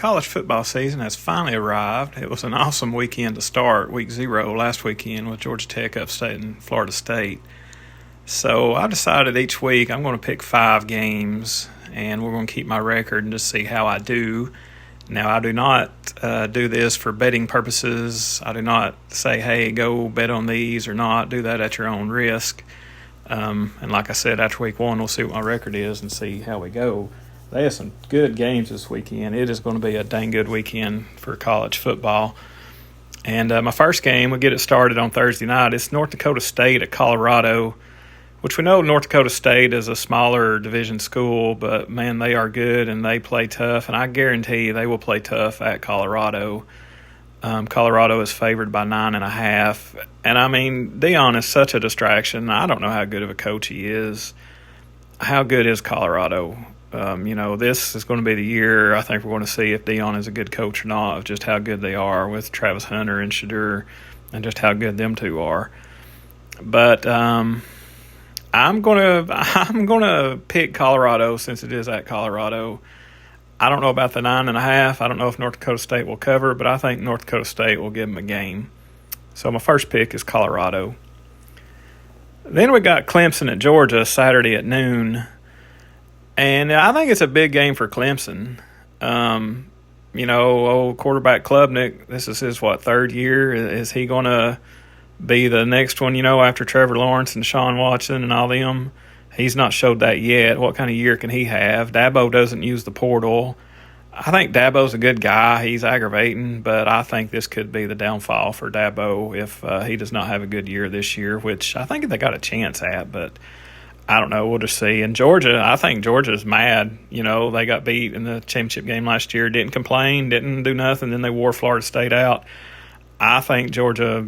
college football season has finally arrived. It was an awesome weekend to start, week 0 last weekend with Georgia Tech upsetting Florida State. So I decided each week I'm going to pick 5 games, and we're going to keep my record and just see how I do. Now, I do not do this for betting purposes. I do not say, hey, go bet on these or not. Do that at your own risk. And like I said, after week 1, we'll see what my record is and see how we go. They have some good games this weekend. It is going to be a dang good weekend for college football. And my first game, we'll get it started on Thursday night. It's North Dakota State at Colorado, which we know North Dakota State is a smaller division school, but, man, they are good and they play tough. And I guarantee you they will play tough at Colorado. Colorado is favored by 9.5. And, I mean, Deion is such a distraction. I don't know how good of a coach he is. How good is Colorado? This is going to be the year I think we're going to see if Deion is a good coach or not, of just how good they are with Travis Hunter and Shadur and just how good them two are. But I'm gonna pick Colorado since it is at Colorado. I don't know about the 9.5. I don't know if North Dakota State will cover, but I think North Dakota State will give them a game. So my first pick is Colorado. Then we got Clemson at Georgia Saturday at noon. And I think it's a big game for Clemson. Old quarterback Klubnik, this is his, third year? Is he going to be the next one, after Trevor Lawrence and Deshaun Watson and all them? He's not showed that yet. What kind of year can he have? Dabo doesn't use the portal. I think Dabo's a good guy. He's aggravating, but I think this could be the downfall for Dabo if he does not have a good year this year, which I think they got a chance at, but I don't know. We'll just see. And Georgia, I think Georgia's mad. They got beat in the championship game last year, didn't complain, didn't do nothing. Then they wore Florida State out. I think Georgia's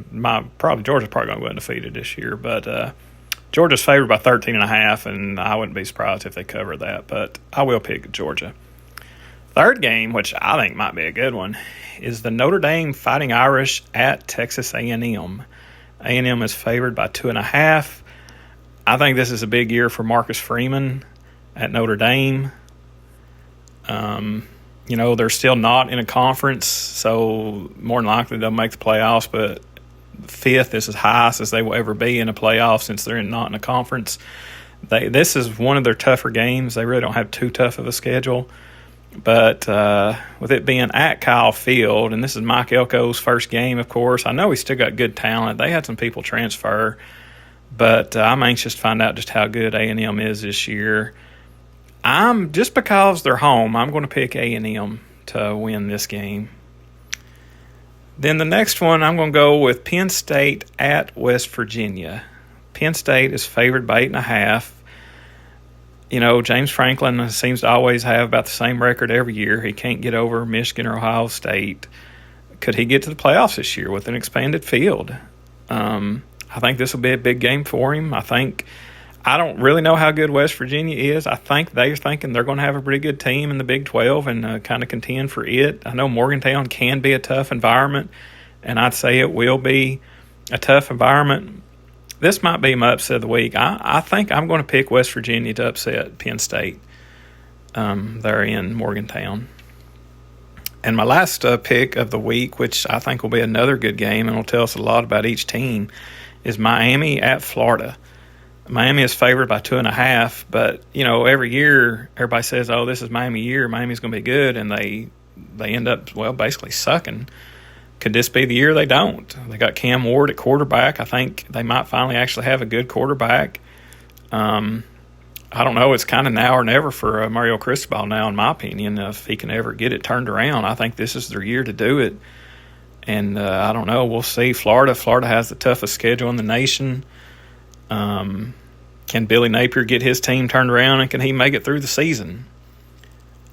probably going to go undefeated this year. But Georgia's favored by 13.5, and I wouldn't be surprised if they cover that. But I will pick Georgia. Third game, which I think might be a good one, is the Notre Dame Fighting Irish at Texas A&M. A&M is favored by 2.5. I think this is a big year for Marcus Freeman at Notre Dame. They're still not in a conference, so more than likely they'll make the playoffs, but 5th is as highest as they will ever be in a playoff since they're not in a conference. This is one of their tougher games. They really don't have too tough of a schedule. But with it being at Kyle Field, and this is Mike Elko's first game, of course, I know he's still got good talent. They had some people transfer. But I'm anxious to find out just how good A&M is this year. Just because they're home, I'm going to pick A&M to win this game. Then the next one, I'm going to go with Penn State at West Virginia. Penn State is favored by 8.5. James Franklin seems to always have about the same record every year. He can't get over Michigan or Ohio State. Could he get to the playoffs this year with an expanded field? I think this will be a big game for him. I don't really know how good West Virginia is. I think they're thinking they're going to have a pretty good team in the Big 12 and kind of contend for it. I know Morgantown can be a tough environment, and I'd say it will be a tough environment. This might be my upset of the week. I think I'm going to pick West Virginia to upset Penn State. They're in Morgantown. And my last pick of the week, which I think will be another good game and will tell us a lot about each team, is Miami at Florida. Miami is favored by 2.5, but, every year everybody says, oh, this is Miami year. Miami's going to be good, and they end up, basically sucking. Could this be the year they don't? They got Cam Ward at quarterback. I think they might finally actually have a good quarterback. I don't know. It's kind of now or never for Mario Cristobal now, in my opinion, if he can ever get it turned around. I think this is their year to do it. And I don't know. We'll see. Florida has the toughest schedule in the nation. Can Billy Napier get his team turned around, and can he make it through the season?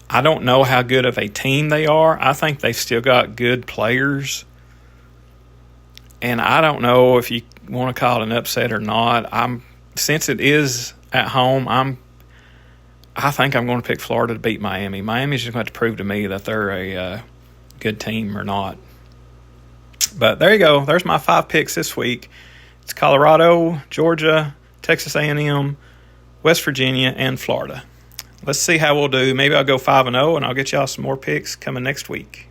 I don't know how good of a team they are. I think they've still got good players. And I don't know if you want to call it an upset or not. Since it is at home, I think I'm going to pick Florida to beat Miami. Miami's just going to have to prove to me that they're a good team or not. But there you go. There's my 5 picks this week. It's Colorado, Georgia, Texas A&M, West Virginia, and Florida. let's see how we'll do. Maybe I'll go 5-0, and I'll get y'all some more picks coming next week.